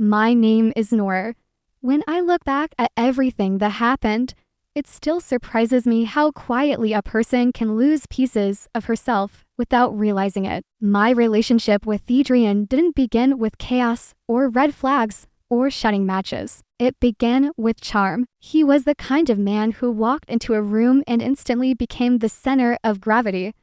My name is Nora. When I look back at everything that happened, it still surprises me how quietly a person can lose pieces of herself without realizing it. My relationship with Adrian didn't begin with chaos or red flags or shutting matches. It began with charm. He was the kind of man who walked into a room and instantly became the center of gravity.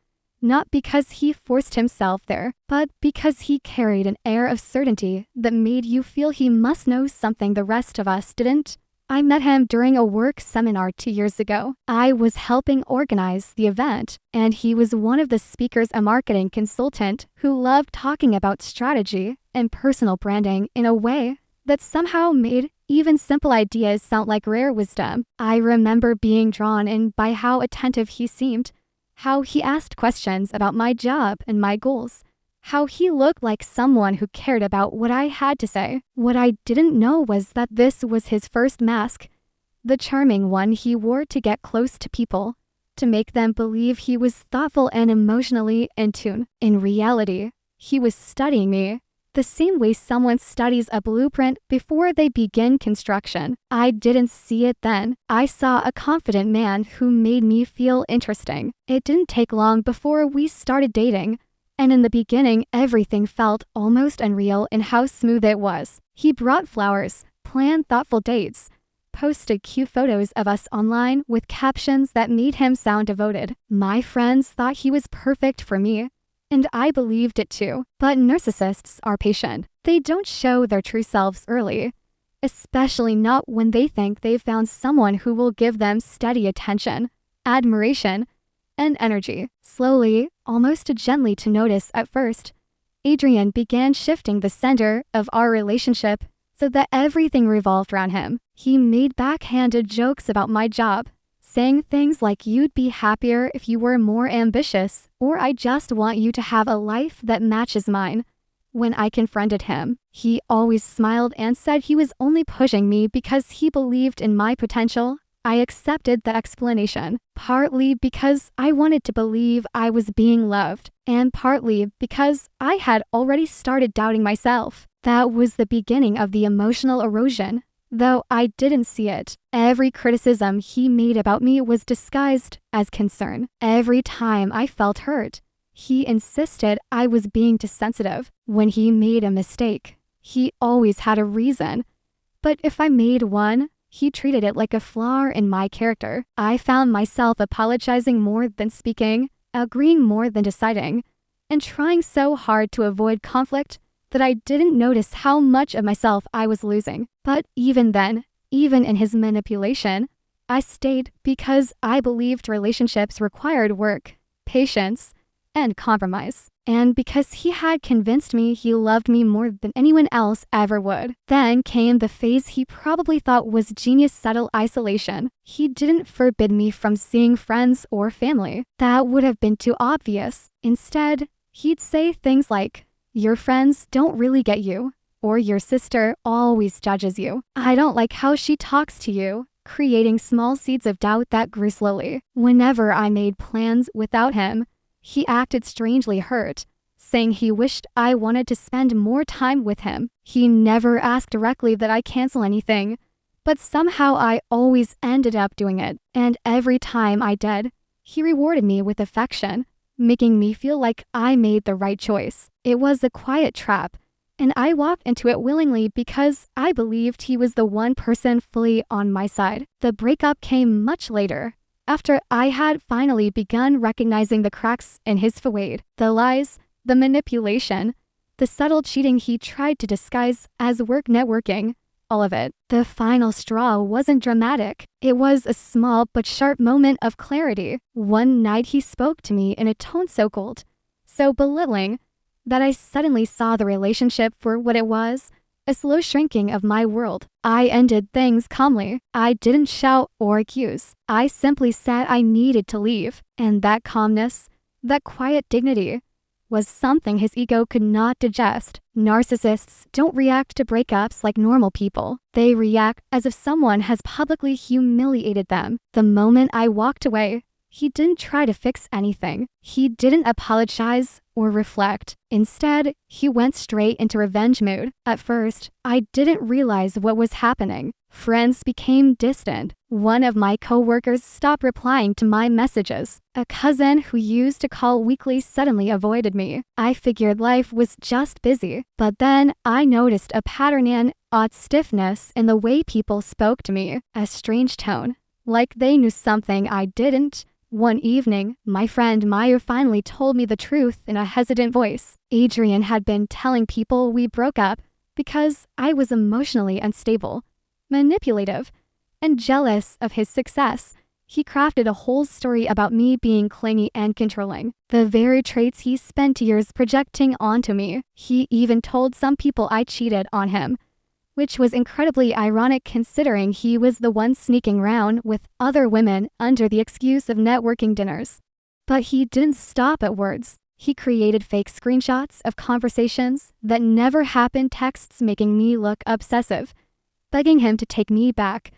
Not because he forced himself there, but because he carried an air of certainty that made you feel he must know something the rest of us didn't. I met him during a work seminar 2 years ago. I was helping organize the event, and he was one of the speakers, a marketing consultant who loved talking about strategy and personal branding in a way that somehow made even simple ideas sound like rare wisdom. I remember being drawn in by how attentive he seemed, how he asked questions about my job and my goals, how he looked like someone who cared about what I had to say. What I didn't know was that this was his first mask, the charming one he wore to get close to people, to make them believe he was thoughtful and emotionally in tune. In reality, he was studying me, the same way someone studies a blueprint before they begin construction. I didn't see it then. I saw a confident man who made me feel interesting. It didn't take long before we started dating, and in the beginning, everything felt almost unreal in how smooth it was. He brought flowers, planned thoughtful dates, posted cute photos of us online with captions that made him sound devoted. My friends thought he was perfect for me, and I believed it too. But narcissists are patient. They don't show their true selves early, especially not when they think they've found someone who will give them steady attention, admiration, and energy. Slowly, almost gently to notice at first, Adrian began shifting the center of our relationship so that everything revolved around him. He made backhanded jokes about my job, saying things like, "You'd be happier if you were more ambitious," or "I just want you to have a life that matches mine." When I confronted him, he always smiled and said he was only pushing me because he believed in my potential. I accepted the explanation, partly because I wanted to believe I was being loved, and partly because I had already started doubting myself. That was the beginning of the emotional erosion, though I didn't see it. Every criticism he made about me was disguised as concern. Every time I felt hurt, he insisted I was being too sensitive. When he made a mistake, he always had a reason. But if I made one, he treated it like a flaw in my character. I found myself apologizing more than speaking, agreeing more than deciding, and trying so hard to avoid conflict that I didn't notice how much of myself I was losing. But even then, even in his manipulation, I stayed because I believed relationships required work, patience, and compromise. And because he had convinced me he loved me more than anyone else ever would. Then came the phase he probably thought was genius: subtle isolation. He didn't forbid me from seeing friends or family. That would have been too obvious. Instead, he'd say things like, "Your friends don't really get you," or "Your sister always judges you. I don't like how she talks to you," creating small seeds of doubt that grew slowly. Whenever I made plans without him, he acted strangely hurt, saying he wished I wanted to spend more time with him. He never asked directly that I cancel anything, but somehow I always ended up doing it. And every time I did, he rewarded me with affection, making me feel like I made the right choice. It was a quiet trap, and I walked into it willingly because I believed he was the one person fully on my side. The breakup came much later, after I had finally begun recognizing the cracks in his facade, the lies, the manipulation, the subtle cheating he tried to disguise as work networking, all of it. The final straw wasn't dramatic. It was a small but sharp moment of clarity. One night he spoke to me in a tone so cold, so belittling, that I suddenly saw the relationship for what it was: a slow shrinking of my world. I ended things calmly. I didn't shout or accuse. I simply said I needed to leave. And that calmness, that quiet dignity, was something his ego could not digest. Narcissists don't react to breakups like normal people. They react as if someone has publicly humiliated them. The moment I walked away, He didn't try to fix anything. He didn't apologize or reflect. Instead, he went straight into revenge mode. At first, I didn't realize what was happening. Friends became distant. One of my coworkers stopped replying to my messages. A cousin who used to call weekly suddenly avoided me. I figured life was just busy. But then I noticed a pattern in odd stiffness in the way people spoke to me, a strange tone, like they knew something I didn't. One evening, my friend Maya finally told me the truth in a hesitant voice. Adrian had been telling people we broke up because I was emotionally unstable, manipulative, and jealous of his success. He crafted a whole story about me being clingy and controlling, the very traits he spent years projecting onto me. He even told some people I cheated on him, which was incredibly ironic considering he was the one sneaking around with other women under the excuse of networking dinners. But he didn't stop at words. He created fake screenshots of conversations that never happened, texts making me look obsessive, begging him to take me back,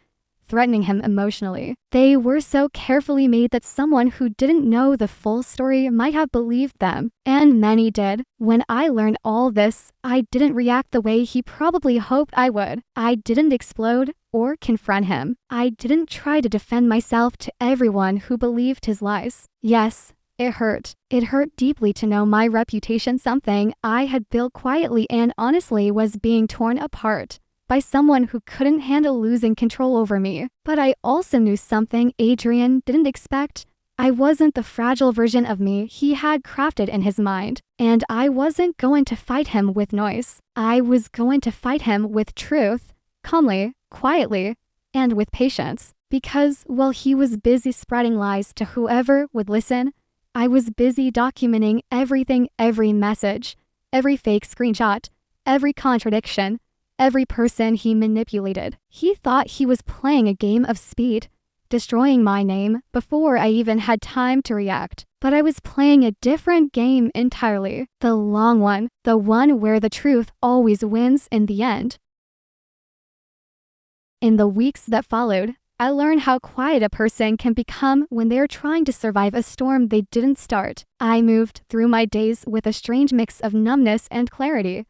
threatening him emotionally. They were so carefully made that someone who didn't know the full story might have believed them, and many did. When I learned all this, I didn't react the way he probably hoped I would. I didn't explode or confront him. I didn't try to defend myself to everyone who believed his lies. Yes, it hurt. It hurt deeply to know my reputation, something I had built quietly and honestly, was being torn apart by someone who couldn't handle losing control over me. But I also knew something Adrian didn't expect. I wasn't the fragile version of me he had crafted in his mind, and I wasn't going to fight him with noise. I was going to fight him with truth, calmly, quietly, and with patience. Because while he was busy spreading lies to whoever would listen, I was busy documenting everything, every message, every fake screenshot, every contradiction, every person he manipulated. He thought he was playing a game of speed, destroying my name before I even had time to react. But I was playing a different game entirely, the long one, the one where the truth always wins in the end. In the weeks that followed, I learned how quiet a person can become when they're trying to survive a storm they didn't start. I moved through my days with a strange mix of numbness and clarity,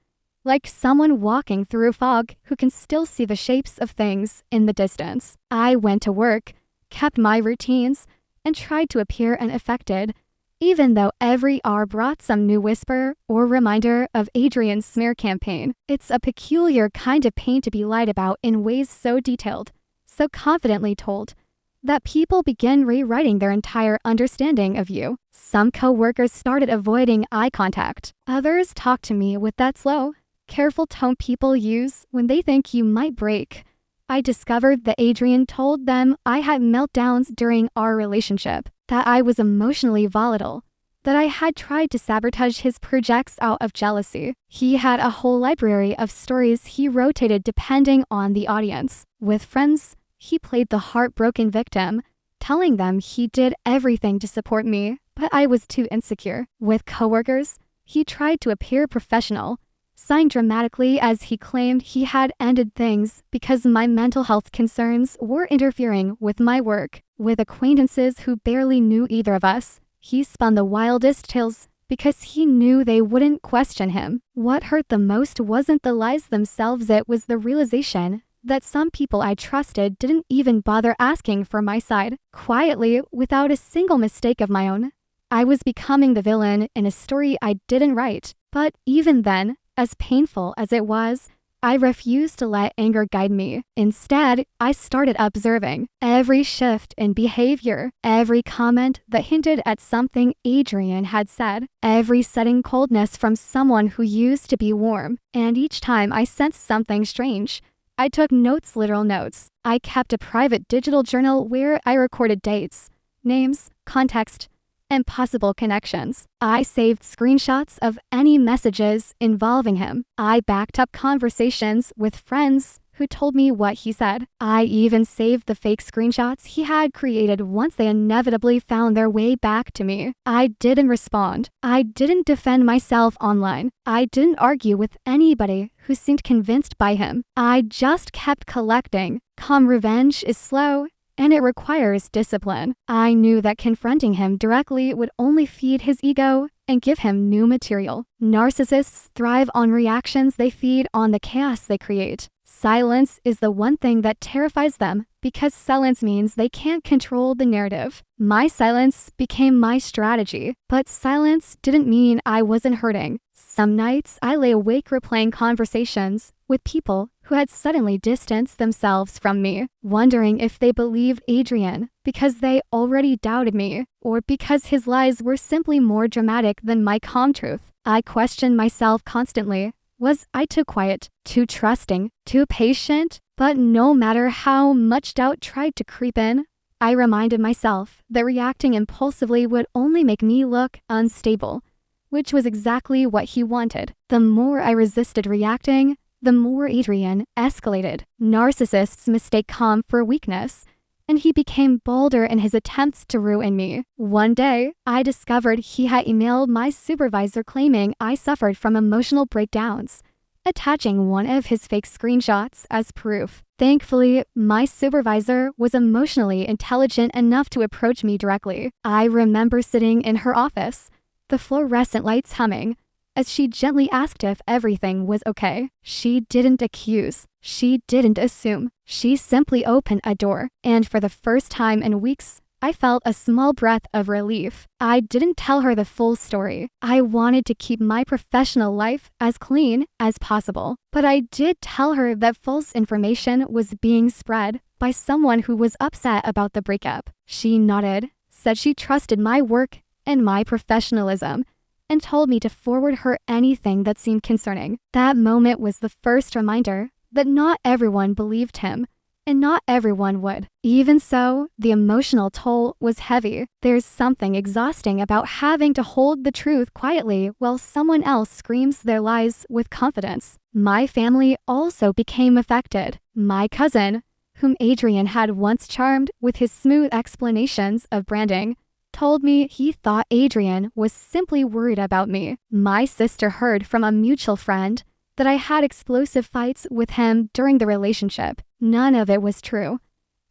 like someone walking through fog who can still see the shapes of things in the distance. I went to work, kept my routines, and tried to appear unaffected, even though every hour brought some new whisper or reminder of Adrian's smear campaign. It's a peculiar kind of pain to be lied about in ways so detailed, so confidently told, that people begin rewriting their entire understanding of you. Some coworkers started avoiding eye contact. Others talked to me with that slow, careful tone people use when they think you might break. I discovered that Adrian told them I had meltdowns during our relationship, that I was emotionally volatile, that I had tried to sabotage his projects out of jealousy. He had a whole library of stories he rotated depending on the audience. With friends, he played the heartbroken victim, telling them he did everything to support me, but I was too insecure. With coworkers, he tried to appear professional, sighing dramatically as he claimed he had ended things because my mental health concerns were interfering with my work. With acquaintances who barely knew either of us, he spun the wildest tales because he knew they wouldn't question him. What hurt the most wasn't the lies themselves, it was the realization that some people I trusted didn't even bother asking for my side. Quietly, without a single mistake of my own, I was becoming the villain in a story I didn't write. But even then, as painful as it was, I refused to let anger guide me. Instead, I started observing every shift in behavior, every comment that hinted at something Adrian had said, every sudden coldness from someone who used to be warm. And each time I sensed something strange, I took notes, literal notes. I kept a private digital journal where I recorded dates, names, context, and possible connections. I saved screenshots of any messages involving him. I backed up conversations with friends who told me what he said. I even saved the fake screenshots he had created once they inevitably found their way back to me. I didn't respond. I didn't defend myself online. I didn't argue with anybody who seemed convinced by him. I just kept collecting. Calm revenge is slow and it requires discipline. I knew that confronting him directly would only feed his ego and give him new material. Narcissists thrive on reactions they feed on the chaos they create. Silence is the one thing that terrifies them because silence means they can't control the narrative. My silence became my strategy, but silence didn't mean I wasn't hurting. Some nights I lay awake replaying conversations with people who had suddenly distanced themselves from me, wondering if they believed Adrian because they already doubted me, or because his lies were simply more dramatic than my calm truth. I questioned myself constantly. Was I too quiet, too trusting, too patient? But no matter how much doubt tried to creep in, I reminded myself that reacting impulsively would only make me look unstable, which was exactly what he wanted. The more I resisted reacting, the more Adrian escalated. Narcissists mistake calm for weakness, and he became bolder in his attempts to ruin me. One day, I discovered he had emailed my supervisor claiming I suffered from emotional breakdowns, attaching one of his fake screenshots as proof. Thankfully, my supervisor was emotionally intelligent enough to approach me directly. I remember sitting in her office, the fluorescent lights humming, as she gently asked if everything was okay. She didn't accuse. She didn't assume. She simply opened a door, and for the first time in weeks, I felt a small breath of relief. I didn't tell her the full story. I wanted to keep my professional life as clean as possible. But I did tell her that false information was being spread by someone who was upset about the breakup. She nodded, said she trusted my work and my professionalism, and told me to forward her anything that seemed concerning. That moment was the first reminder that not everyone believed him, and not everyone would. Even so, the emotional toll was heavy. There's something exhausting about having to hold the truth quietly while someone else screams their lies with confidence. My family also became affected. My cousin, whom Adrian had once charmed with his smooth explanations of branding, told me he thought Adrian was simply worried about me. My sister heard from a mutual friend that I had explosive fights with him during the relationship. None of it was true,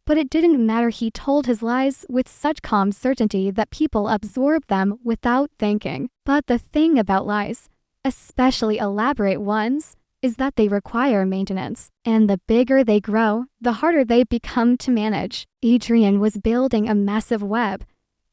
but it didn't matter. He told his lies with such calm certainty that people absorbed them without thinking. But the thing about lies, especially elaborate ones, is that they require maintenance. And the bigger they grow, the harder they become to manage. Adrian was building a massive web,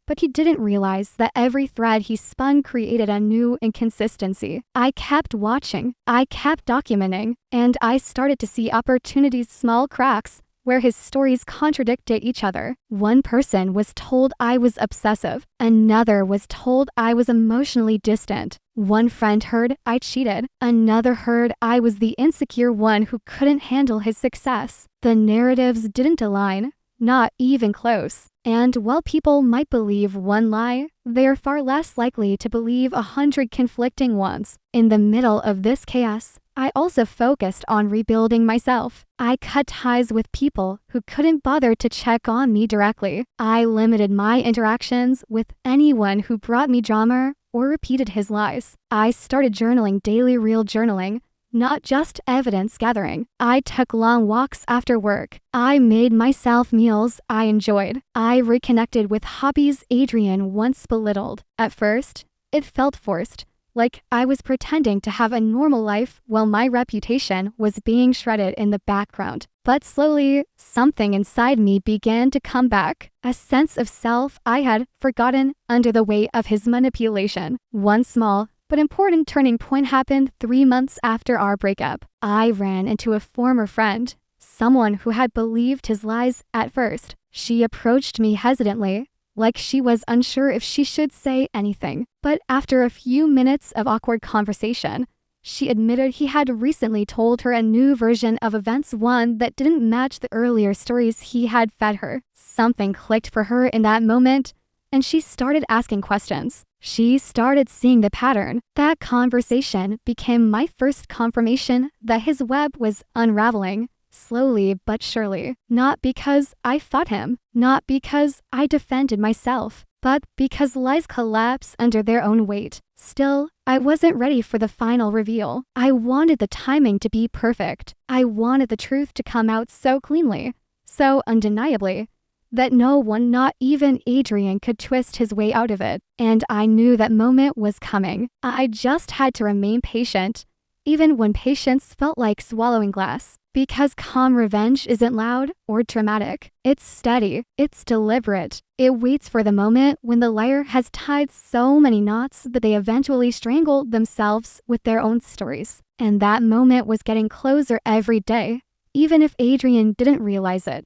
but he didn't realize that every thread he spun created a new inconsistency. I kept watching, I kept documenting, and I started to see opportunities, small cracks, where his stories contradicted each other. One person was told I was obsessive. Another was told I was emotionally distant. One friend heard I cheated. Another heard I was the insecure one who couldn't handle his success. The narratives didn't align, not even close. And while people might believe one lie, they are far less likely to believe 100 conflicting ones. In the middle of this chaos, I also focused on rebuilding myself. I cut ties with people who couldn't bother to check on me directly. I limited my interactions with anyone who brought me drama or repeated his lies. I started journaling, daily real journaling, not just evidence gathering. I took long walks after work. I made myself meals I enjoyed. I reconnected with hobbies Adrian once belittled. At first, it felt forced, like I was pretending to have a normal life while my reputation was being shredded in the background. But slowly, something inside me began to come back, a sense of self I had forgotten under the weight of his manipulation. One small but important turning point happened 3 months after our breakup. I ran into a former friend, someone who had believed his lies at first. She approached me hesitantly, like she was unsure if she should say anything. But after a few minutes of awkward conversation, she admitted he had recently told her a new version of events, one that didn't match the earlier stories he had fed her. Something clicked for her in that moment, and she started asking questions. She started seeing the pattern. That conversation became my first confirmation that his web was unraveling, slowly but surely. Not because I fought him, not because I defended myself, but because lies collapse under their own weight. Still, I wasn't ready for the final reveal. I wanted the timing to be perfect. I wanted the truth to come out so cleanly, so undeniably, that no one, not even Adrian, could twist his way out of it. And I knew that moment was coming. I just had to remain patient, even when patience felt like swallowing glass. Because calm revenge isn't loud or dramatic. It's steady. It's deliberate. It waits for the moment when the liar has tied so many knots that they eventually strangle themselves with their own stories. And that moment was getting closer every day, even if Adrian didn't realize it.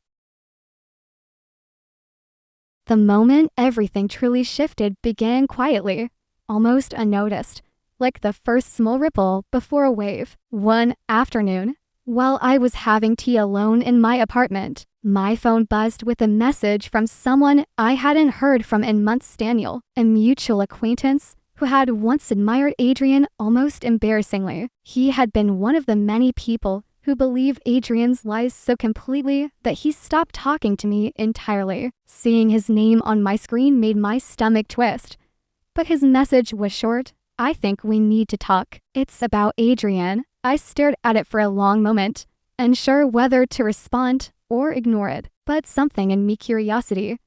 The moment everything truly shifted began quietly, almost unnoticed, like the first small ripple before a wave. One afternoon, while I was having tea alone in my apartment, my phone buzzed with a message from someone I hadn't heard from in months. Daniel, a mutual acquaintance who had once admired Adrian almost embarrassingly. He had been one of the many people who believed Adrian's lies so completely that he stopped talking to me entirely. Seeing his name on my screen made my stomach twist. But his message was short. I think we need to talk. It's about Adrian. I stared at it for a long moment, unsure whether to respond or ignore it. But something in me, curiosity,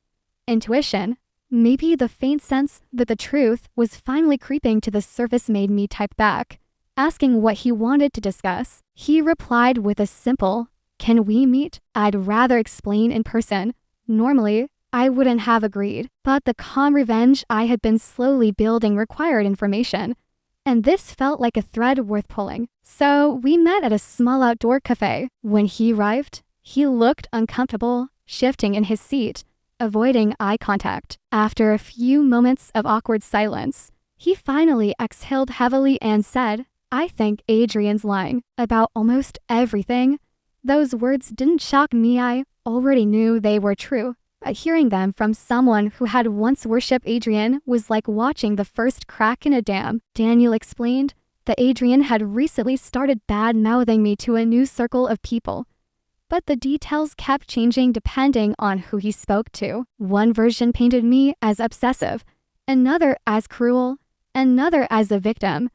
intuition, maybe the faint sense that the truth was finally creeping to the surface, made me type back, asking what he wanted to discuss. He replied with a simple, "Can we meet? I'd rather explain in person." Normally, I wouldn't have agreed, but the calm revenge I had been slowly building required information, and this felt like a thread worth pulling. So we met at a small outdoor cafe. When he arrived, he looked uncomfortable, shifting in his seat, avoiding eye contact. After a few moments of awkward silence, he finally exhaled heavily and said, "I think Adrian's lying about almost everything." Those words didn't shock me. I already knew they were true. But hearing them from someone who had once worshipped Adrian was like watching the first crack in a dam. Daniel explained that Adrian had recently started bad-mouthing me to a new circle of people, but the details kept changing depending on who he spoke to. One version painted me as obsessive, another as cruel, another as a victim,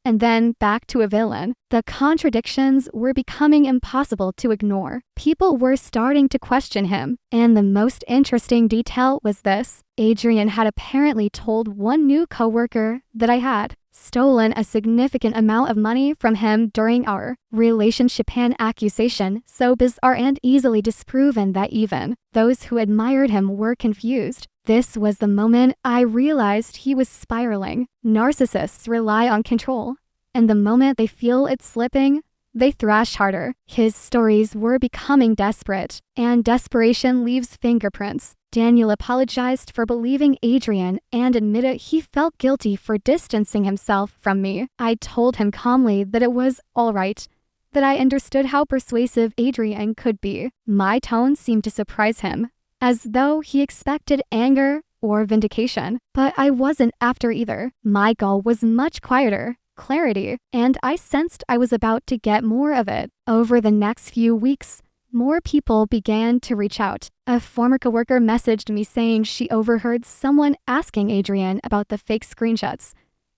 and then back to a villain. The contradictions were becoming impossible to ignore. People were starting to question him, and the most interesting detail was this. Adrian had apparently told one new coworker that I had stolen a significant amount of money from him during our relationship, an accusation so bizarre and easily disproven that even those who admired him were confused. This was the moment I realized he was spiraling. Narcissists rely on control, and the moment they feel it slipping, they thrash harder. His stories were becoming desperate, and desperation leaves fingerprints. Daniel apologized for believing Adrian and admitted he felt guilty for distancing himself from me. I told him calmly that it was all right, that I understood how persuasive Adrian could be. My tone seemed to surprise him, as though he expected anger or vindication. But I wasn't after either. My goal was much quieter, clarity, and I sensed I was about to get more of it. Over the next few weeks, more people began to reach out. A former coworker messaged me saying she overheard someone asking Adrian about the fake screenshots,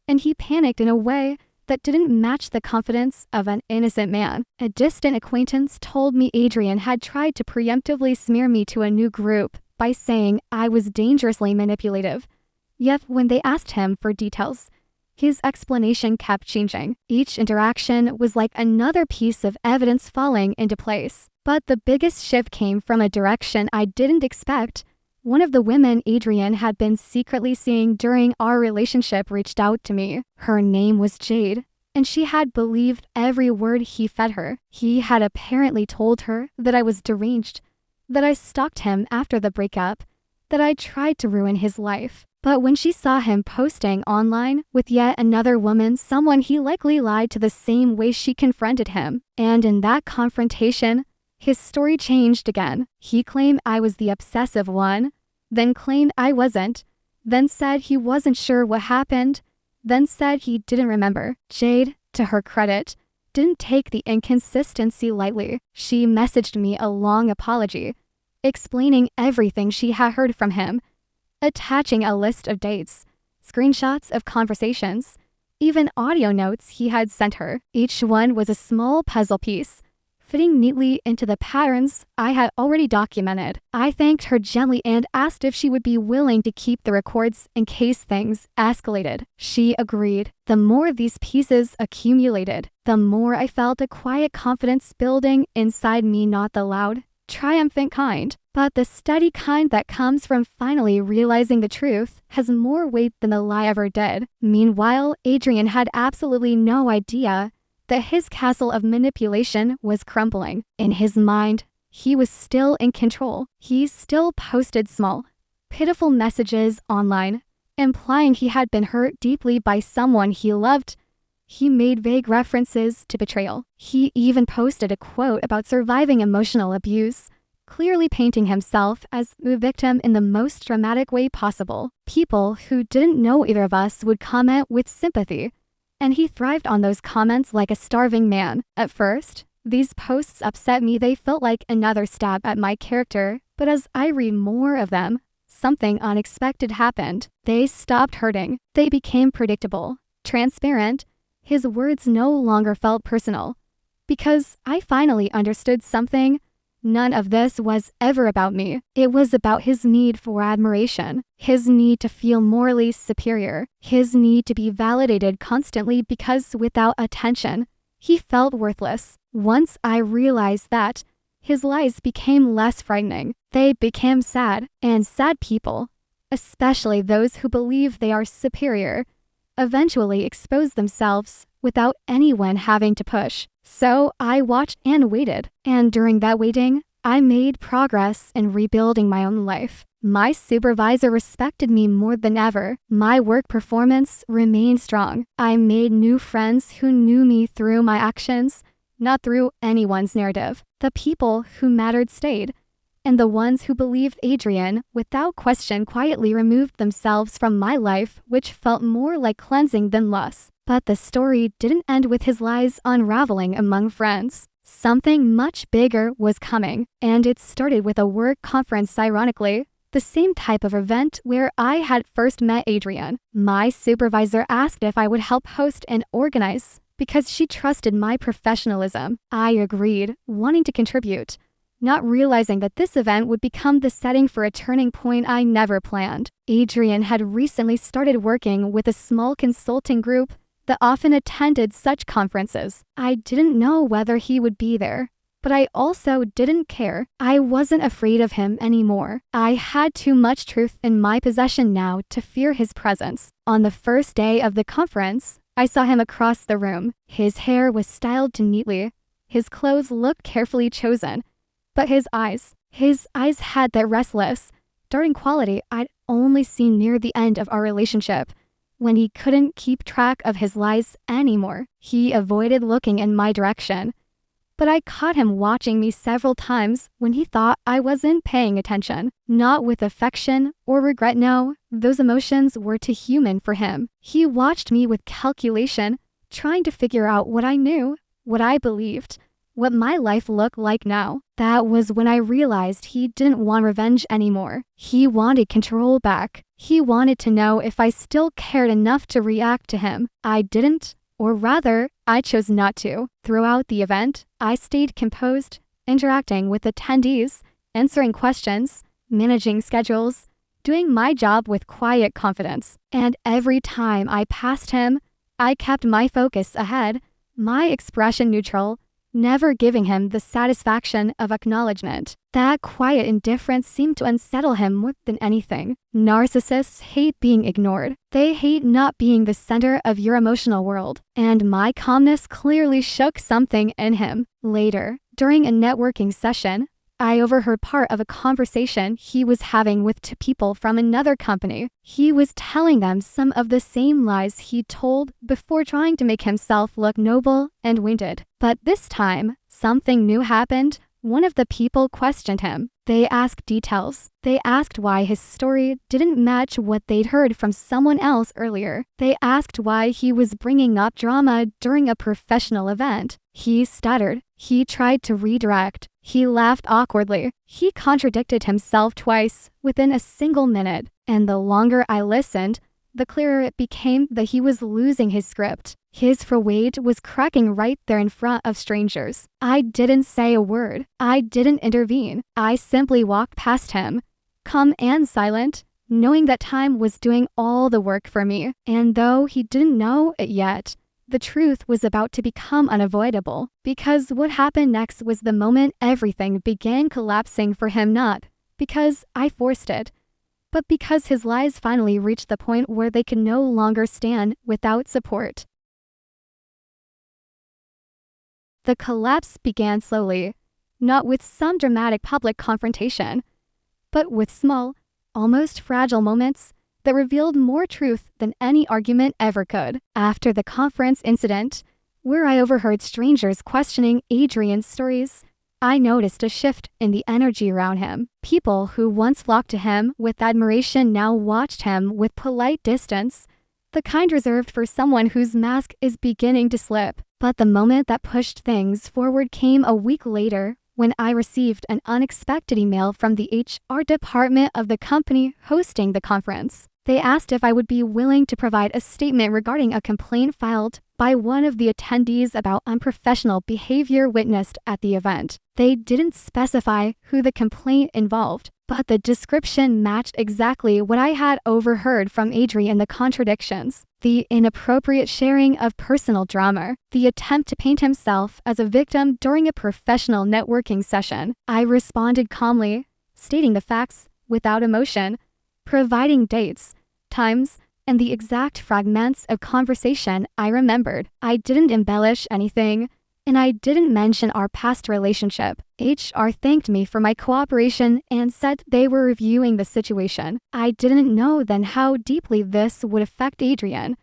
and he panicked in a way that didn't match the confidence of an innocent man. A distant acquaintance told me Adrian had tried to preemptively smear me to a new group by saying I was dangerously manipulative. Yet when they asked him for details, his explanation kept changing. Each interaction was like another piece of evidence falling into place. But the biggest shift came from a direction I didn't expect. One of the women Adrian had been secretly seeing during our relationship reached out to me. Her name was Jade, and she had believed every word he fed her. He had apparently told her that I was deranged, that I stalked him after the breakup, that I tried to ruin his life. But when she saw him posting online with yet another woman, someone he likely lied to the same way she confronted him. And in that confrontation, his story changed again. He claimed I was the obsessive one, then claimed I wasn't, then said he wasn't sure what happened, then said he didn't remember. Jade, to her credit, didn't take the inconsistency lightly. She messaged me a long apology, explaining everything she had heard from him, attaching a list of dates, screenshots of conversations, even audio notes he had sent her. Each one was a small puzzle piece, fitting neatly into the patterns I had already documented. I thanked her gently and asked if she would be willing to keep the records in case things escalated. She agreed. The more these pieces accumulated, the more I felt a quiet confidence building inside me, not the loud, triumphant kind, but the steady kind that comes from finally realizing the truth has more weight than the lie ever did. Meanwhile, Adrian had absolutely no idea that his castle of manipulation was crumbling. In his mind, he was still in control. He still posted small, pitiful messages online, implying he had been hurt deeply by someone he loved. He made vague references to betrayal. He even posted a quote about surviving emotional abuse, clearly painting himself as the victim in the most dramatic way possible. People who didn't know either of us would comment with sympathy, and he thrived on those comments like a starving man. At first, these posts upset me. They felt like another stab at my character, but as I read more of them, something unexpected happened. They stopped hurting. They became predictable, transparent. His words no longer felt personal, because I finally understood something. None of this was ever about me. It was about his need for admiration, his need to feel morally superior, his need to be validated constantly, because without attention, he felt worthless. Once I realized that, his lies became less frightening. They became sad, and sad people, especially those who believe they are superior, eventually expose themselves without anyone having to push. So I watched and waited, and during that waiting, I made progress in rebuilding my own life. My supervisor respected me more than ever. My work performance remained strong. I made new friends who knew me through my actions, not through anyone's narrative. The people who mattered stayed, and the ones who believed Adrian without question quietly removed themselves from my life, which felt more like cleansing than loss. But the story didn't end with his lies unraveling among friends. Something much bigger was coming, and it started with a work conference. Ironically, the same type of event where I had first met Adrian. My supervisor asked if I would help host and organize because she trusted my professionalism. I agreed, wanting to contribute, not realizing that this event would become the setting for a turning point I never planned. Adrian had recently started working with a small consulting group that often attended such conferences. I didn't know whether he would be there, but I also didn't care. I wasn't afraid of him anymore. I had too much truth in my possession now to fear his presence. On the first day of the conference, I saw him across the room. His hair was styled neatly. His clothes looked carefully chosen. But his eyes had that restless, darting quality I'd only seen near the end of our relationship, when he couldn't keep track of his lies anymore. He avoided looking in my direction, but I caught him watching me several times when he thought I wasn't paying attention. Not with affection or regret, no, those emotions were too human for him. He watched me with calculation, trying to figure out what I knew, what I believed, what my life looked like now. That was when I realized he didn't want revenge anymore. He wanted control back. He wanted to know if I still cared enough to react to him. I didn't, or rather, I chose not to. Throughout the event, I stayed composed, interacting with attendees, answering questions, managing schedules, doing my job with quiet confidence. And every time I passed him, I kept my focus ahead, my expression neutral, never giving him the satisfaction of acknowledgement. That quiet indifference seemed to unsettle him more than anything. Narcissists hate being ignored. They hate not being the center of your emotional world. And my calmness clearly shook something in him. Later, during a networking session, I overheard part of a conversation he was having with two people from another company. He was telling them some of the same lies he told before, trying to make himself look noble and wounded. But this time, something new happened. One of the people questioned him. They asked details. They asked why his story didn't match what they'd heard from someone else earlier. They asked why he was bringing up drama during a professional event. He stuttered. He tried to redirect. He laughed awkwardly. He contradicted himself twice within a single minute. And the longer I listened, the clearer it became that he was losing his script. His weight was cracking right there in front of strangers. I didn't say a word. I didn't intervene. I simply walked past him, calm and silent, knowing that time was doing all the work for me. And though he didn't know it yet, the truth was about to become unavoidable, because what happened next was the moment everything began collapsing for him, not because I forced it, but because his lies finally reached the point where they could no longer stand without support. The collapse began slowly, not with some dramatic public confrontation, but with small, almost fragile moments that revealed more truth than any argument ever could. After the conference incident, where I overheard strangers questioning Adrian's stories, I noticed a shift in the energy around him. People who once flocked to him with admiration now watched him with polite distance, the kind reserved for someone whose mask is beginning to slip. But the moment that pushed things forward came a week later, when I received an unexpected email from the HR department of the company hosting the conference. They asked if I would be willing to provide a statement regarding a complaint filed by one of the attendees about unprofessional behavior witnessed at the event. They didn't specify who the complaint involved, but the description matched exactly what I had overheard from Adrian. The contradictions, the inappropriate sharing of personal drama, the attempt to paint himself as a victim during a professional networking session. I responded calmly, stating the facts without emotion, providing dates, times, and the exact fragments of conversation I remembered. I didn't embellish anything, and I didn't mention our past relationship. HR thanked me for my cooperation and said they were reviewing the situation. I didn't know then how deeply this would affect Adrian,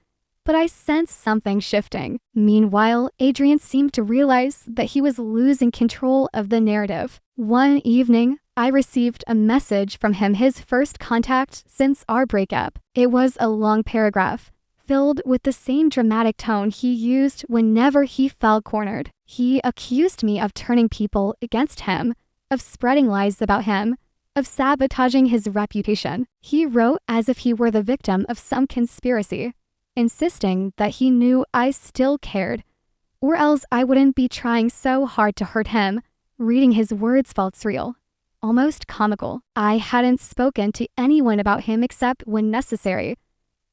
but I sensed something shifting. Meanwhile, Adrian seemed to realize that he was losing control of the narrative. One evening, I received a message from him, his first contact since our breakup. It was a long paragraph, filled with the same dramatic tone he used whenever he felt cornered. He accused me of turning people against him, of spreading lies about him, of sabotaging his reputation. He wrote as if he were the victim of some conspiracy, insisting that he knew I still cared, or else I wouldn't be trying so hard to hurt him. Reading his words felt surreal, almost comical. I hadn't spoken to anyone about him except when necessary,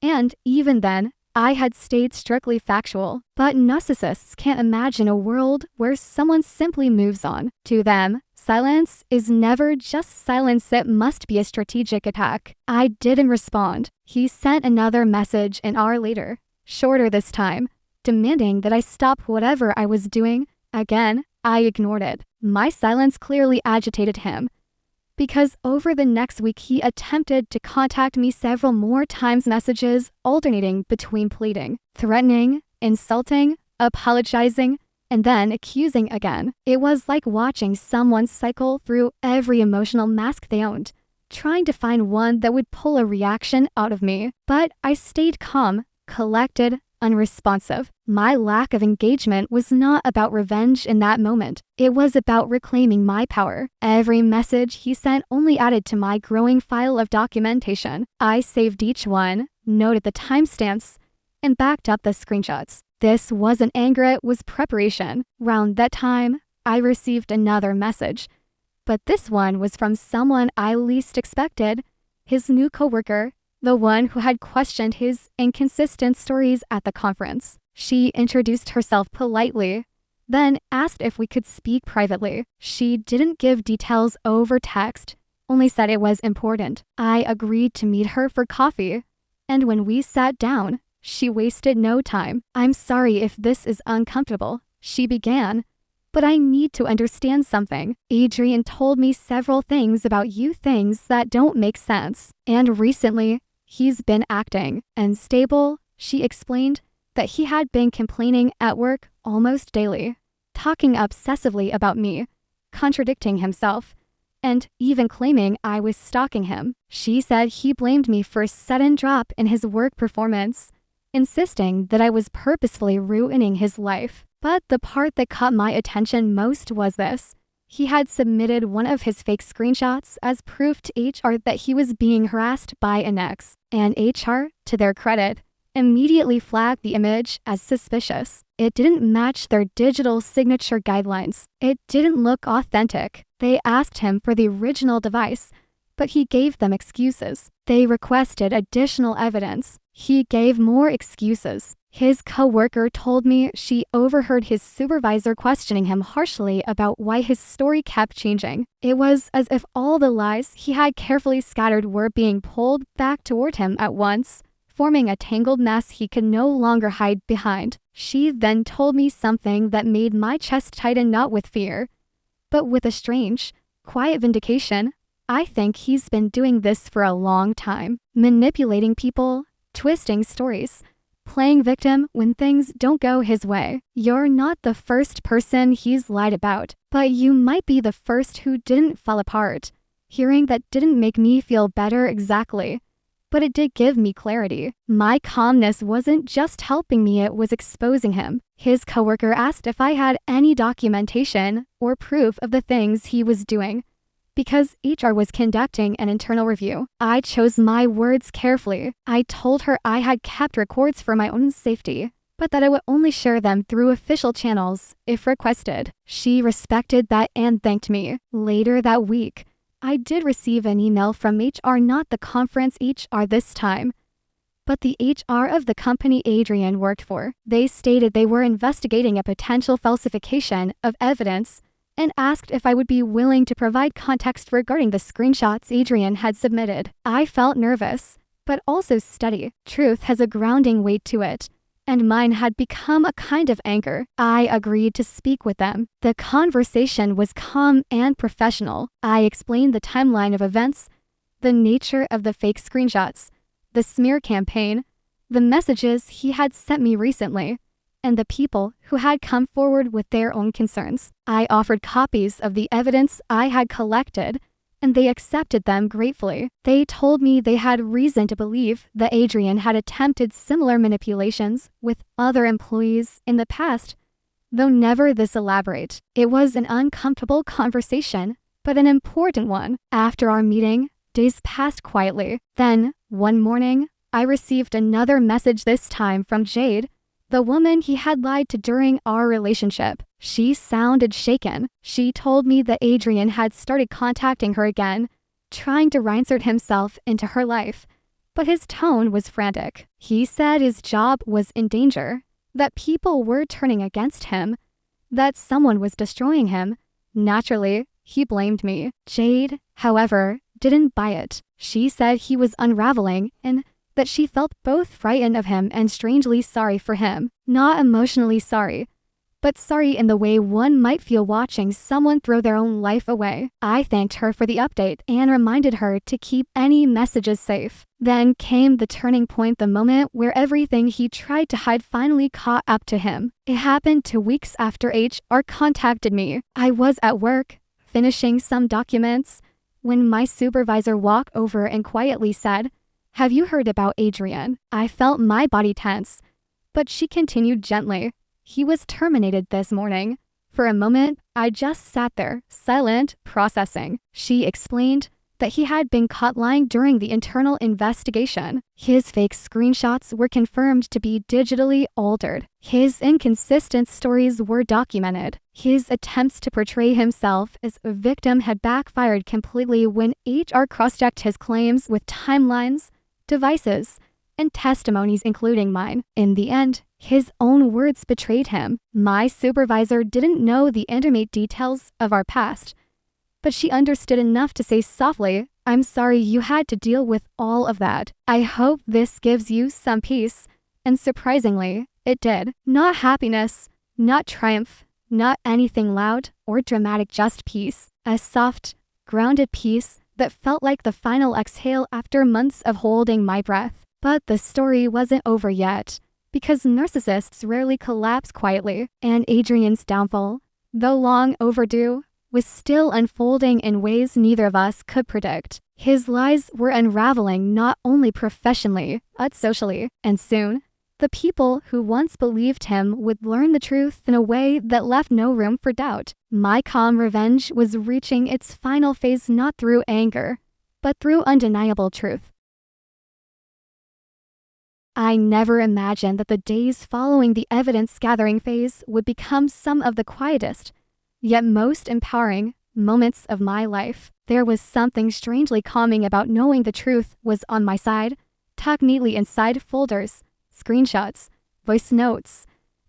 and even then, I had stayed strictly factual. But narcissists can't imagine a world where someone simply moves on. To them, silence is never just silence, it must be a strategic attack. I didn't respond. He sent another message an hour later, shorter this time, demanding that I stop whatever I was doing. Again, I ignored it. My silence clearly agitated him, because over the next week he attempted to contact me several more times, messages alternating between pleading, threatening, insulting, apologizing, and then accusing again. It was like watching someone cycle through every emotional mask they owned, trying to find one that would pull a reaction out of me. But I stayed calm, collected, unresponsive. My lack of engagement was not about revenge in that moment. It was about reclaiming my power. Every message he sent only added to my growing file of documentation. I saved each one, noted the timestamps, and backed up the screenshots. This wasn't anger, it was preparation. Round that time, I received another message, but this one was from someone I least expected, his new coworker, the one who had questioned his inconsistent stories at the conference. She introduced herself politely, then asked if we could speak privately. She didn't give details over text, only said it was important. I agreed to meet her for coffee, and when we sat down, she wasted no time. "I'm sorry if this is uncomfortable," she began, "but I need to understand something. Adrian told me several things about you, things that don't make sense. And recently, he's been acting unstable." She explained that he had been complaining at work almost daily, talking obsessively about me, contradicting himself, and even claiming I was stalking him. She said he blamed me for a sudden drop in his work performance, insisting that I was purposefully ruining his life. But the part that caught my attention most was this. He had submitted one of his fake screenshots as proof to HR that he was being harassed by an ex, and HR, to their credit, immediately flagged the image as suspicious. It didn't match their digital signature guidelines. It didn't look authentic. They asked him for the original device, but he gave them excuses. They requested additional evidence. He gave more excuses. His coworker told me she overheard his supervisor questioning him harshly about why his story kept changing. It was as if all the lies he had carefully scattered were being pulled back toward him at once, forming a tangled mess he could no longer hide behind. She then told me something that made my chest tighten, not with fear, but with a strange, quiet vindication. I think he's been doing this for a long time, manipulating people, twisting stories, playing victim when things don't go his way. You're not the first person he's lied about, but you might be the first who didn't fall apart. Hearing that didn't make me feel better exactly, but it did give me clarity. My calmness wasn't just helping me, it was exposing him. His coworker asked if I had any documentation or proof of the things he was doing, because HR was conducting an internal review. I chose my words carefully. I told her I had kept records for my own safety, but that I would only share them through official channels if requested. She respected that and thanked me. Later that week, I did receive an email from HR, not the conference HR this time, but the HR of the company Adrian worked for. They stated they were investigating a potential falsification of evidence and asked if I would be willing to provide context regarding the screenshots Adrian had submitted. I felt nervous, but also steady. Truth has a grounding weight to it, and mine had become a kind of anchor. I agreed to speak with them. The conversation was calm and professional. I explained the timeline of events, the nature of the fake screenshots, the smear campaign, the messages he had sent me recently, and the people who had come forward with their own concerns. I offered copies of the evidence I had collected, and they accepted them gratefully. They told me they had reason to believe that Adrian had attempted similar manipulations with other employees in the past, though never this elaborate. It was an uncomfortable conversation, but an important one. After our meeting, days passed quietly. Then, one morning, I received another message, this time from Jade, the woman he had lied to during our relationship. She sounded shaken. She told me that Adrian had started contacting her again, trying to reinsert himself into her life, but his tone was frantic. He said his job was in danger, that people were turning against him, that someone was destroying him. Naturally, he blamed me. Jade, however, didn't buy it. She said he was unraveling and that she felt both frightened of him and strangely sorry for him. Not emotionally sorry, but sorry in the way one might feel watching someone throw their own life away. I thanked her for the update and reminded her to keep any messages safe. Then came the turning point, the moment where everything he tried to hide finally caught up to him. It happened 2 weeks after HR contacted me. I was at work, finishing some documents, when my supervisor walked over and quietly said, "Have you heard about Adrian?" I felt my body tense, but she continued gently, "He was terminated this morning." For a moment, I just sat there, silent, processing. She explained that he had been caught lying during the internal investigation. His fake screenshots were confirmed to be digitally altered. His inconsistent stories were documented. His attempts to portray himself as a victim had backfired completely when HR cross-checked his claims with timelines, devices, and testimonies, including mine. In the end, his own words betrayed him. My supervisor didn't know the intimate details of our past, but she understood enough to say softly, "I'm sorry you had to deal with all of that. I hope this gives you some peace." And surprisingly, it did. Not happiness, not triumph, not anything loud or dramatic, just peace. A soft, grounded peace that felt like the final exhale after months of holding my breath. But the story wasn't over yet, because narcissists rarely collapse quietly, and Adrian's downfall, though long overdue, was still unfolding in ways neither of us could predict. His lies were unraveling not only professionally, but socially, and soon, The people who once believed him would learn the truth in a way that left no room for doubt. My calm revenge was reaching its final phase not through anger, but through undeniable truth. I never imagined that the days following the evidence-gathering phase would become some of the quietest, yet most empowering, moments of my life. There was something strangely calming about knowing the truth was on my side, tucked neatly inside folders, screenshots, voice notes,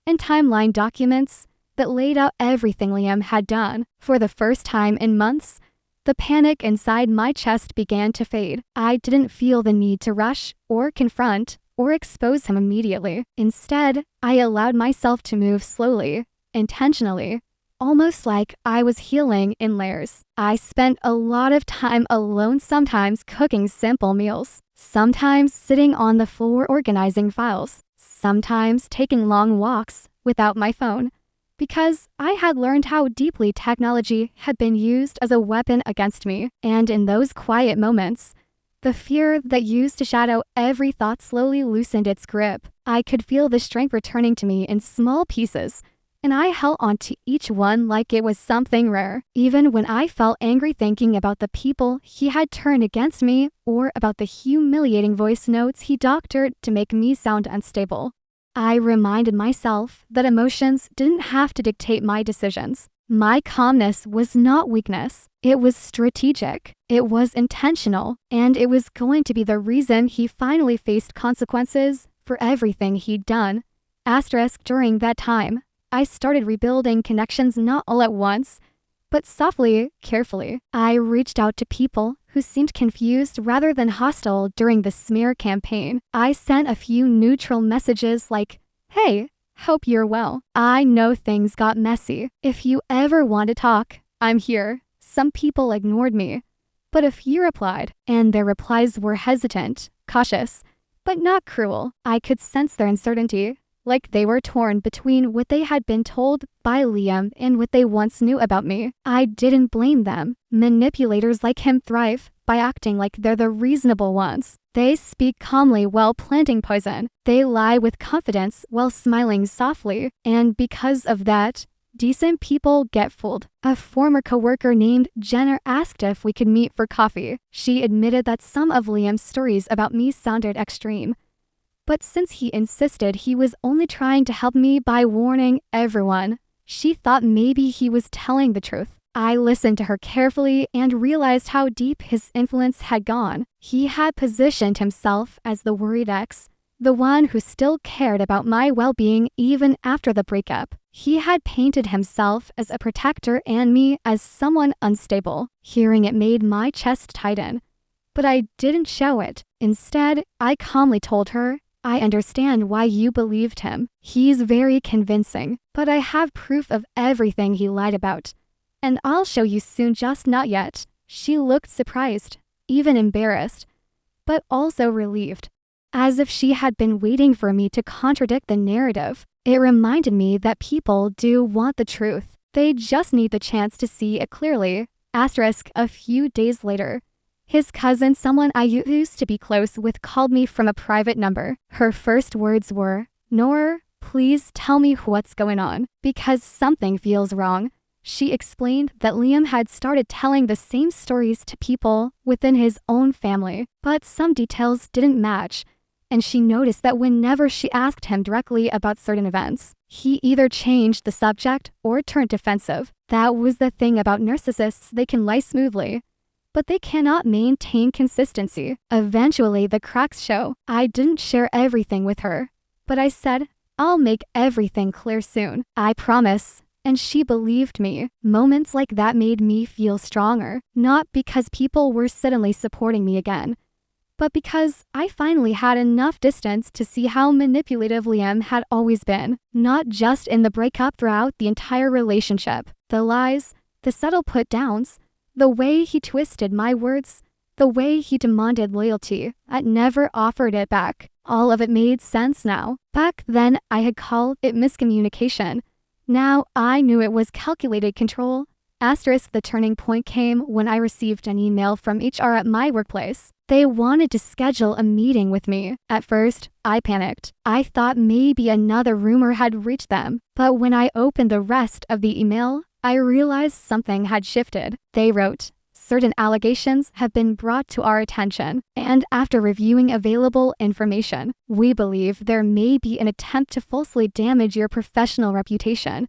and timeline documents that laid out everything Liam had done. For the first time in months, the panic inside my chest began to fade. I didn't feel the need to rush or confront or expose him immediately. Instead, I allowed myself to move slowly, intentionally, almost like I was healing in layers. I spent a lot of time alone, sometimes cooking simple meals, sometimes sitting on the floor organizing files, sometimes taking long walks without my phone, because I had learned how deeply technology had been used as a weapon against me. And in those quiet moments, the fear that used to shadow every thought slowly loosened its grip. I could feel the strength returning to me in small pieces, and I held onto each one like it was something rare. Even when I felt angry thinking about the people he had turned against me or about the humiliating voice notes he doctored to make me sound unstable, I reminded myself that emotions didn't have to dictate my decisions. My calmness was not weakness. It was strategic. It was intentional. And it was going to be the reason he finally faced consequences for everything he'd done. During that time, I started rebuilding connections not all at once, but softly, carefully. I reached out to people who seemed confused rather than hostile during the smear campaign. I sent a few neutral messages like, "Hey, hope you're well. I know things got messy. If you ever want to talk, I'm here." Some people ignored me, but a few replied, and their replies were hesitant, cautious, but not cruel. I could sense their uncertainty, like they were torn between what they had been told by Liam and what they once knew about me. I didn't blame them. Manipulators like him thrive by acting like they're the reasonable ones. They speak calmly while planting poison. They lie with confidence while smiling softly. And because of that, decent people get fooled. A former coworker named Jenna asked if we could meet for coffee. She admitted that some of Liam's stories about me sounded extreme. But since he insisted he was only trying to help me by warning everyone, she thought maybe he was telling the truth. I listened to her carefully and realized how deep his influence had gone. He had positioned himself as the worried ex, the one who still cared about my well-being even after the breakup. He had painted himself as a protector and me as someone unstable. Hearing it made my chest tighten, but I didn't show it. Instead, I calmly told her, "I understand why you believed him. He's very convincing, but I have proof of everything he lied about. And I'll show you soon, just not yet." She looked surprised, even embarrassed, but also relieved, as if she had been waiting for me to contradict the narrative. It reminded me that people do want the truth. They just need the chance to see it clearly. A few days later, his cousin, someone I used to be close with, called me from a private number. Her first words were, "Nora, please tell me what's going on, because something feels wrong." She explained that Liam had started telling the same stories to people within his own family, but some details didn't match, and she noticed that whenever she asked him directly about certain events, he either changed the subject or turned defensive. That was the thing about narcissists. They can lie smoothly, but they cannot maintain consistency. Eventually, the cracks show. I didn't share everything with her, but I said, "I'll make everything clear soon. I promise." And she believed me. Moments like that made me feel stronger, not because people were suddenly supporting me again, but because I finally had enough distance to see how manipulative Liam had always been, not just in the breakup, throughout the entire relationship. The lies, the subtle put-downs, the way he twisted my words, the way he demanded loyalty, I never offered it back. All of it made sense now. Back then, I had called it miscommunication. Now I knew it was calculated control, Asterisk, the turning point came when I received an email from HR at my workplace. They wanted to schedule a meeting with me. At first, I panicked. I thought maybe another rumor had reached them. But when I opened the rest of the email, I realized something had shifted. They wrote, "Certain allegations have been brought to our attention, and after reviewing available information, we believe there may be an attempt to falsely damage your professional reputation."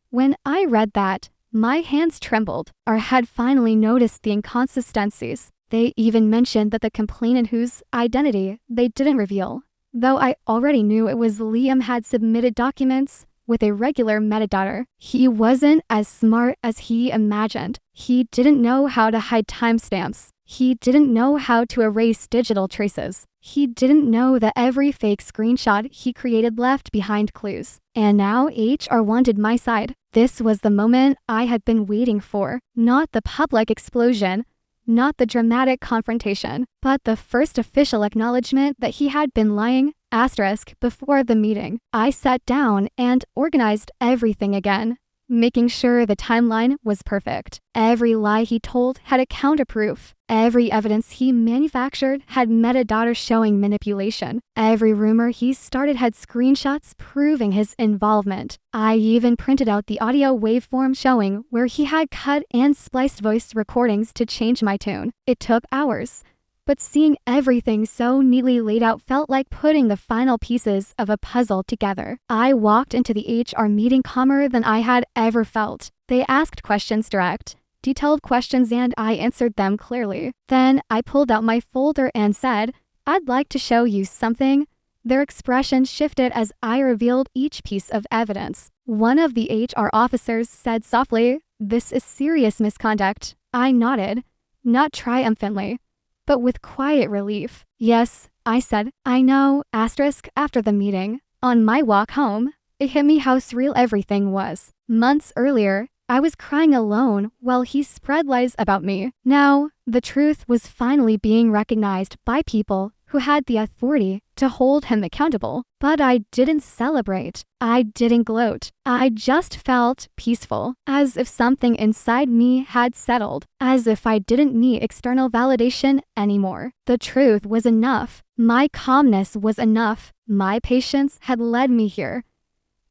When I read that, my hands trembled. I had finally noticed the inconsistencies. They even mentioned that the complainant whose identity they didn't reveal, though I already knew it was Liam, had submitted documents with irregular metadata. He wasn't as smart as he imagined. He didn't know how to hide timestamps. He didn't know how to erase digital traces. He didn't know that every fake screenshot he created left behind clues. And now HR wanted my side. This was the moment I had been waiting for. Not the public explosion, not the dramatic confrontation, but the first official acknowledgement that he had been lying. Asterisk, before the meeting, I sat down and organized everything again, making sure the timeline was perfect. Every lie he told had a counterproof. Every evidence he manufactured had metadata showing manipulation. Every rumor he started had screenshots proving his involvement. I even printed out the audio waveform showing where he had cut and spliced voice recordings to change my tone. It took hours, but seeing everything so neatly laid out felt like putting the final pieces of a puzzle together. I walked into the HR meeting calmer than I had ever felt. They asked questions direct, detailed questions, and I answered them clearly. Then I pulled out my folder and said, "I'd like to show you something." Their expression shifted as I revealed each piece of evidence. One of the HR officers said softly, "This is serious misconduct." I nodded, not triumphantly, but with quiet relief. "Yes," I said. "I know." Asterisk, after the meeting, on my walk home, it hit me how surreal everything was. Months earlier, I was crying alone while he spread lies about me. Now, the truth was finally being recognized by people who had the authority to hold him accountable. But I didn't celebrate. I didn't gloat. I just felt peaceful, as if something inside me had settled, as if I didn't need external validation anymore. The truth was enough. My calmness was enough. My patience had led me here,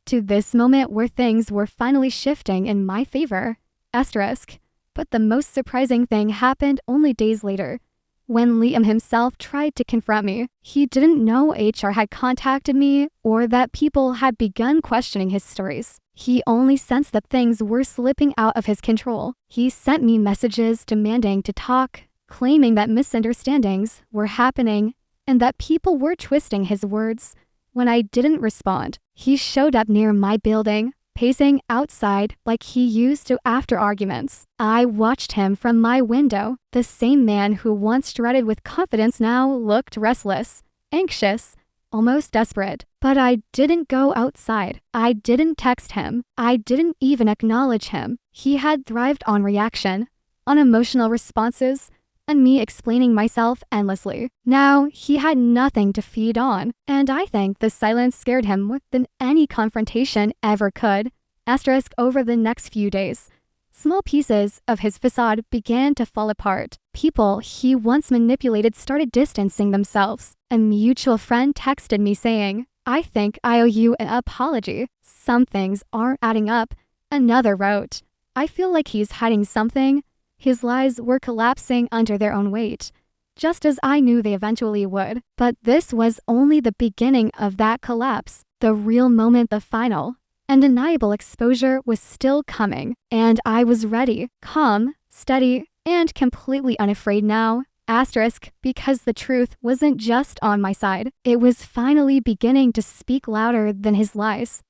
to this moment where things were finally shifting in my favor. Asterisk. But the most surprising thing happened only days later. When Liam himself tried to confront me, he didn't know HR had contacted me or that people had begun questioning his stories. He only sensed that things were slipping out of his control. He sent me messages demanding to talk, claiming that misunderstandings were happening and that people were twisting his words. When I didn't respond, he showed up near my building, pacing outside like he used to after arguments. I watched him from my window. The same man who once strutted with confidence now looked restless, anxious, almost desperate. But I didn't go outside. I didn't text him. I didn't even acknowledge him. He had thrived on reaction, on emotional responses, and me explaining myself endlessly. Now, he had nothing to feed on, and I think the silence scared him more than any confrontation ever could. Asterisk, over the next few days, small pieces of his facade began to fall apart. People he once manipulated started distancing themselves. A mutual friend texted me saying, "I think I owe you an apology. Some things aren't adding up." Another wrote, "I feel like he's hiding something." His lies were collapsing under their own weight, just as I knew they eventually would. But this was only the beginning of that collapse. The real moment, the final, undeniable exposure was still coming, and I was ready, calm, steady, and completely unafraid now. Asterisk, because the truth wasn't just on my side. It was finally beginning to speak louder than his lies.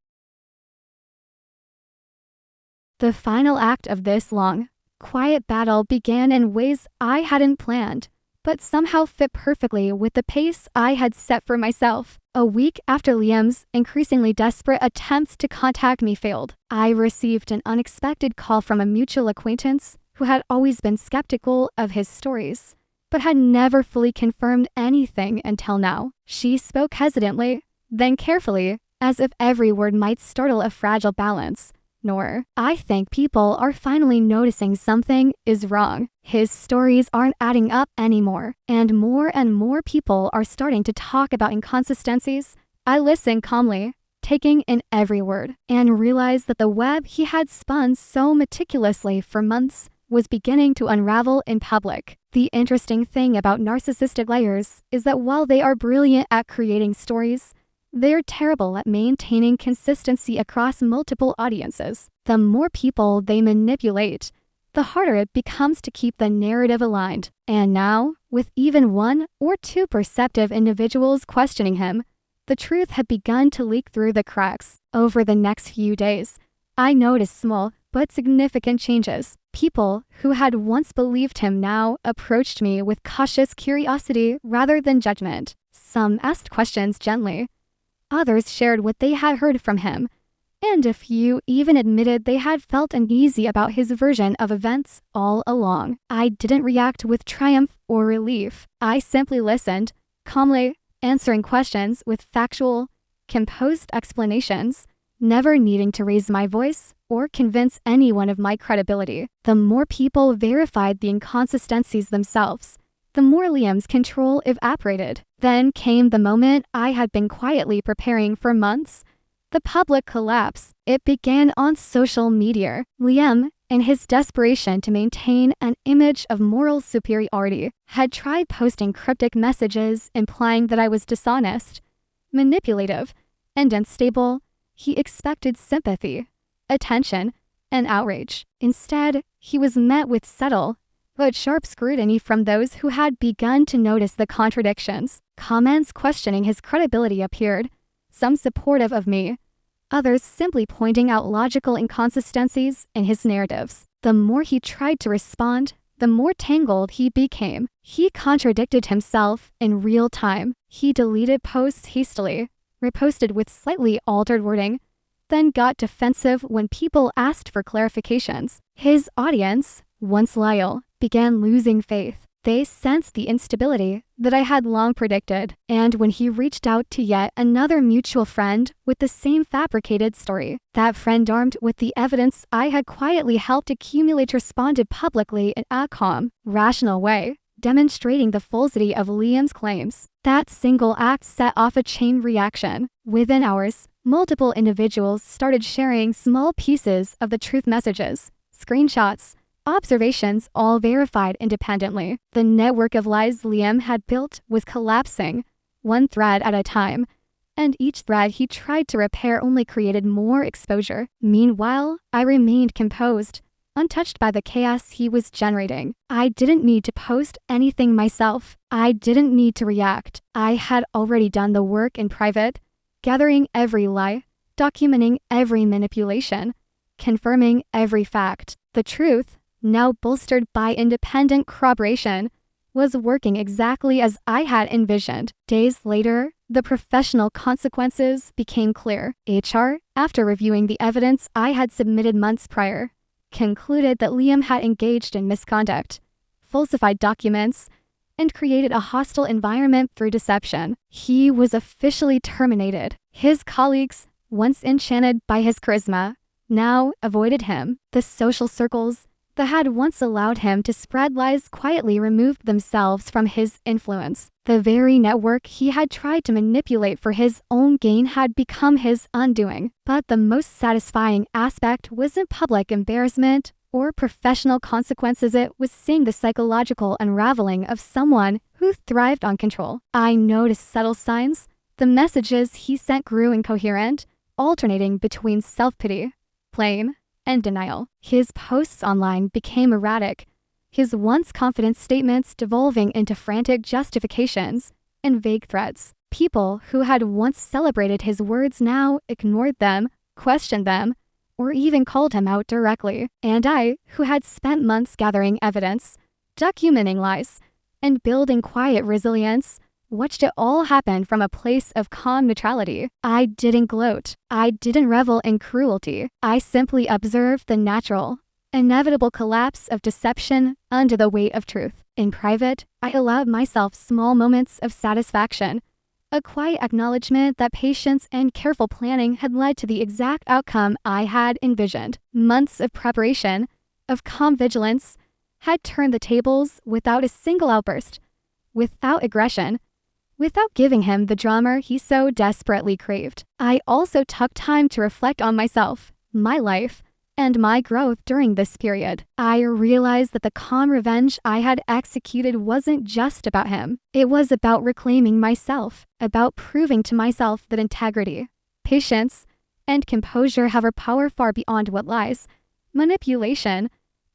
The final act of this long, quiet battle began in ways I hadn't planned, but somehow fit perfectly with the pace I had set for myself. A week after Liam's increasingly desperate attempts to contact me failed, I received an unexpected call from a mutual acquaintance who had always been skeptical of his stories, but had never fully confirmed anything until now. She spoke hesitantly, then carefully, as if every word might startle a fragile balance. Nora, I think people are finally noticing something is wrong. His stories aren't adding up anymore, and more people are starting to talk about inconsistencies. I listened calmly, taking in every word, and realized that the web he had spun so meticulously for months was beginning to unravel in public. The interesting thing about narcissistic liars is that while they are brilliant at creating stories, they're terrible at maintaining consistency across multiple audiences. The more people they manipulate, the harder it becomes to keep the narrative aligned. And now, with even 1 or 2 perceptive individuals questioning him, the truth had begun to leak through the cracks. Over the next few days, I noticed small but significant changes. People who had once believed him now approached me with cautious curiosity rather than judgment. Some asked questions gently. Others shared what they had heard from him, and a few even admitted they had felt uneasy about his version of events all along. I didn't react with triumph or relief. I simply listened, calmly, answering questions with factual, composed explanations, never needing to raise my voice or convince anyone of my credibility. The more people verified the inconsistencies themselves, the more Liam's control evaporated. Then came the moment I had been quietly preparing for months. The public collapse. It began on social media. Liam, in his desperation to maintain an image of moral superiority, had tried posting cryptic messages implying that I was dishonest, manipulative, and unstable. He expected sympathy, attention, and outrage. Instead, he was met with subtle but sharp scrutiny from those who had begun to notice the contradictions. Comments questioning his credibility appeared, some supportive of me, others simply pointing out logical inconsistencies in his narratives. The more he tried to respond, the more tangled he became. He contradicted himself in real time. He deleted posts hastily, reposted with slightly altered wording, then got defensive when people asked for clarifications. His audience, once loyal, began losing faith. They sensed the instability that I had long predicted, and when he reached out to yet another mutual friend with the same fabricated story, that friend armed with the evidence I had quietly helped accumulate responded publicly in a calm, rational way, demonstrating the falsity of Liam's claims. That single act set off a chain reaction. Within hours, multiple individuals started sharing small pieces of the truth messages, screenshots, observations all verified independently. The network of lies Liam had built was collapsing, one thread at a time, and each thread he tried to repair only created more exposure. Meanwhile, I remained composed, untouched by the chaos he was generating. I didn't need to post anything myself. I didn't need to react. I had already done the work in private, gathering every lie, documenting every manipulation, confirming every fact. The truth, now bolstered by independent corroboration, was working exactly as I had envisioned. Days later, the professional consequences became clear. HR, after reviewing the evidence I had submitted months prior, concluded that Liam had engaged in misconduct, falsified documents, and created a hostile environment through deception. He was officially terminated. His colleagues, once enchanted by his charisma, now avoided him. The social circles that had once allowed him to spread lies quietly removed themselves from his influence. The very network he had tried to manipulate for his own gain had become his undoing. But the most satisfying aspect wasn't public embarrassment or professional consequences. It was seeing the psychological unraveling of someone who thrived on control. I noticed subtle signs. The messages he sent grew incoherent, alternating between self-pity, blame, and denial. His posts online became erratic, his once confident statements devolving into frantic justifications and vague threats. People who had once celebrated his words now ignored them, questioned them, or even called him out directly. And I, who had spent months gathering evidence, documenting lies, and building quiet resilience, watched it all happen from a place of calm neutrality. I didn't gloat. I didn't revel in cruelty. I simply observed the natural, inevitable collapse of deception under the weight of truth. In private, I allowed myself small moments of satisfaction, A quiet acknowledgement that patience and careful planning had led to the exact outcome I had envisioned. Months of preparation, of calm vigilance, had turned the tables without a single outburst, without aggression, without giving him the drama he so desperately craved. I also took time to reflect on myself, my life, and my growth during this period. I realized that the calm revenge I had executed wasn't just about him. It was about reclaiming myself, about proving to myself that integrity, patience, and composure have a power far beyond what lies, manipulation,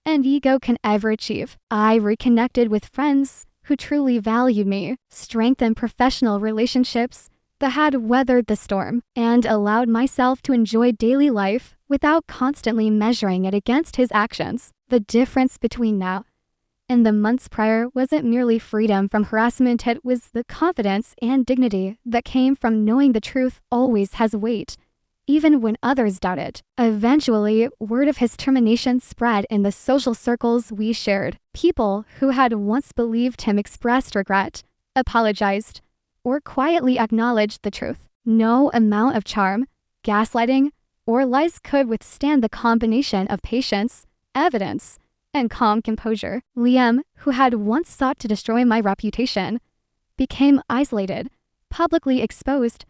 and ego can ever achieve. I reconnected with friends who truly valued me, strengthened professional relationships that had weathered the storm, and allowed myself to enjoy daily life without constantly measuring it against his actions. The difference between now and the months prior wasn't merely freedom from harassment, it was the confidence and dignity that came from knowing the truth always has weight, even when others doubt it. Eventually, word of his termination spread in the social circles we shared. People who had once believed him expressed regret, apologized, or quietly acknowledged the truth. No amount of charm, gaslighting, or lies could withstand the combination of patience, evidence, and calm composure. Liam, who had once sought to destroy my reputation, became isolated, publicly exposed,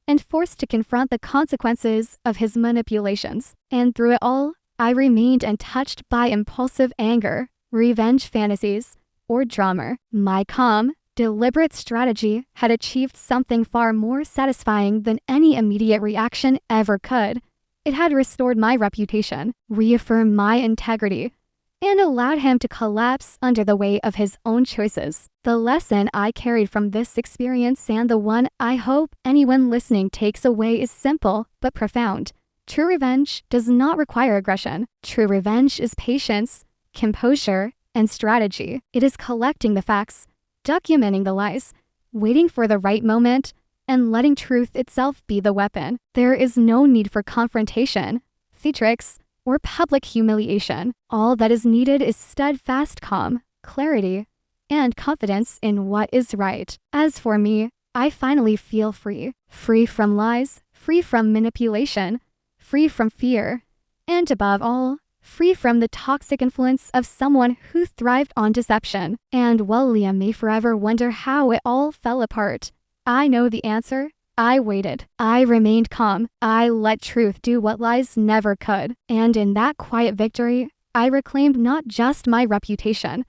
and forced to confront the consequences of his manipulations. And through it all, I remained untouched by impulsive anger, revenge fantasies, or drama. My calm, deliberate strategy had achieved something far more satisfying than any immediate reaction ever could. It had restored my reputation, reaffirmed my integrity, and allowed him to collapse under the weight of his own choices. The lesson I carried from this experience, and the one I hope anyone listening takes away, is simple but profound. True revenge does not require aggression. True revenge is patience, composure, and strategy. It is collecting the facts, documenting the lies, waiting for the right moment, and letting truth itself be the weapon. There is no need for confrontation, theatrics, or public humiliation. All that is needed is steadfast calm, clarity, and confidence in what is right. As for me, I finally feel free. Free from lies, free from manipulation, free from fear, and above all, free from the toxic influence of someone who thrived on deception. And while Liam may forever wonder how it all fell apart, I know the answer. I waited. I remained calm. I let truth do what lies never could. And in that quiet victory, I reclaimed not just my reputation,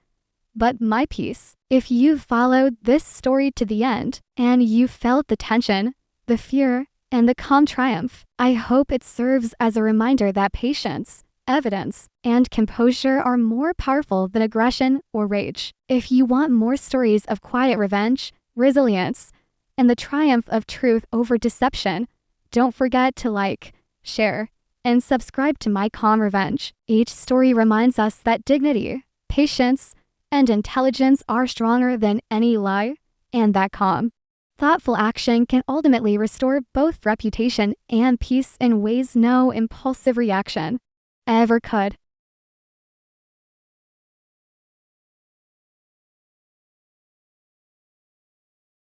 but my peace. If you followed this story to the end, and you felt the tension, the fear, and the calm triumph, I hope it serves as a reminder that patience, evidence, and composure are more powerful than aggression or rage. If you want more stories of quiet revenge, resilience, and the triumph of truth over deception, don't forget to like, share, and subscribe to My Calm Revenge. Each story reminds us that dignity, patience, and intelligence are stronger than any lie, and that calm, thoughtful action can ultimately restore both reputation and peace in ways no impulsive reaction ever could.